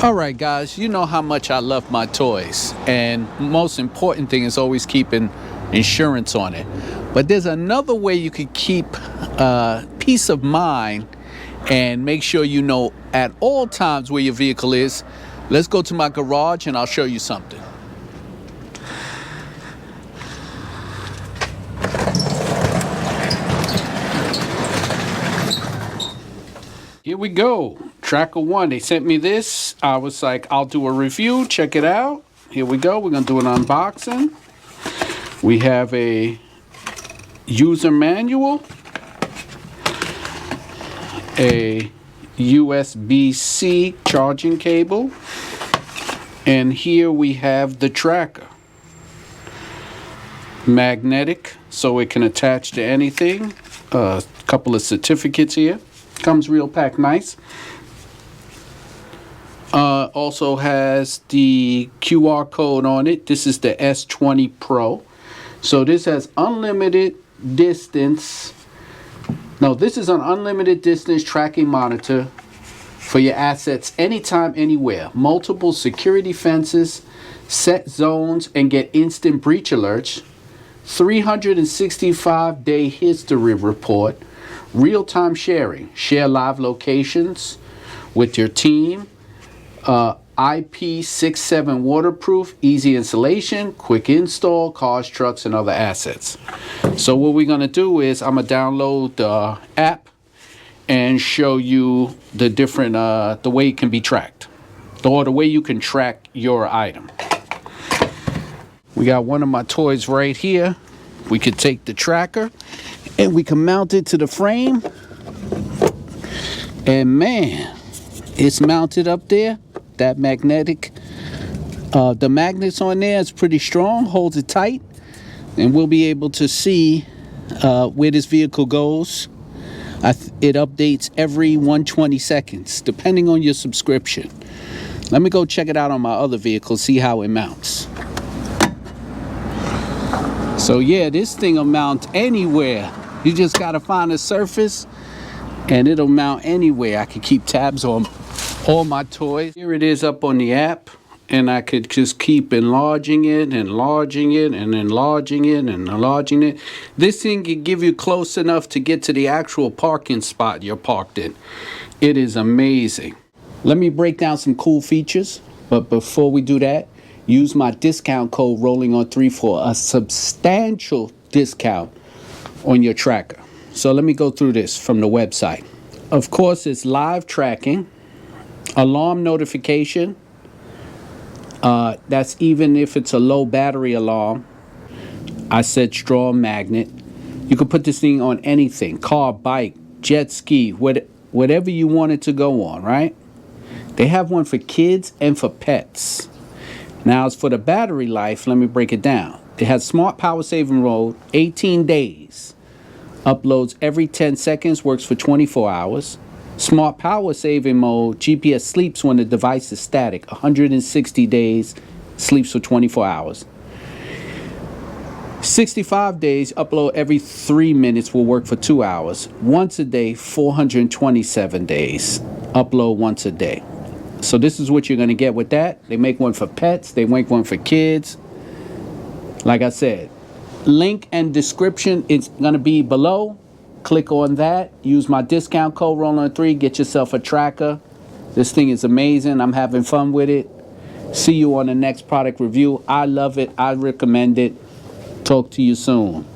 All right, guys, you know how much I love my toys, and most important thing is always keeping insurance on it. But there's another way you could keep peace of mind and make sure you know at all times where your vehicle is. Let's go to my garage and I'll show you something. Here we go. Tracker 1. They sent me this. I was like, I'll do a review. Check it out. Here we go. We're going to do an unboxing. We have a user manual, a USB-C charging cable, and here we have the tracker. Magnetic, so it can attach to anything. A couple of certificates here. Comes real packed nice. Also has the QR code on it. This is the S20 Pro. So this has unlimited distance. No, this is an unlimited distance tracking monitor for your assets anytime, anywhere. Multiple security fences, set zones, and get instant breach alerts. 365-day history report. Real-time sharing. Share live locations with your team. IP67 waterproof, easy installation, quick install, cars, trucks, and other assets. So what we're going to do is I'm going to download the app and show you the different, the way it can be tracked. Or the way you can track your item. We got one of my toys right here. We could take the tracker and we can mount it to the frame. And man, it's mounted up there. That magnetic, the magnets on there is pretty strong, holds it tight, and we'll be able to see where this vehicle goes. It updates every 120 seconds, depending on your subscription. Let me go check it out on my other vehicle, see how it mounts. So yeah, this thing will mount anywhere. You just gotta find a surface and it'll mount anywhere. I can keep tabs on all my toys. Here it is up on the app, and I could just keep enlarging it, enlarging it, and enlarging it, and enlarging it. This thing can give you close enough to get to the actual parking spot you're parked in. It is amazing. Let me break down some cool features, but before we do that, use my discount code ROLLINGON3 for a substantial discount on your tracker. So let me go through this from the website. Of course, it's live tracking, alarm notification. That's even if it's a low battery alarm. I said straw magnet. You can put this thing on anything, car, bike, jet ski, whatever you want it to go on, right? They have one for kids and for pets. Now, as for the battery life, let me break it down. It has smart power saving mode, 18 days. Uploads every 10 seconds, works for 24 hours. Smart power saving mode, GPS sleeps when the device is static, 160 days, sleeps for 24 hours. 65 days, upload every 3 minutes, will work for 2 hours. Once a day, 427 days, upload once a day. So this is what you're going to get with that. They make one for pets, they make one for kids. Like I said, link and description is going to be below. Click on that. Use my discount code ROLLINGON3. Get yourself a tracker. This thing is amazing. I'm having fun with it. See you on the next product review. I love it. I recommend it. Talk to you soon.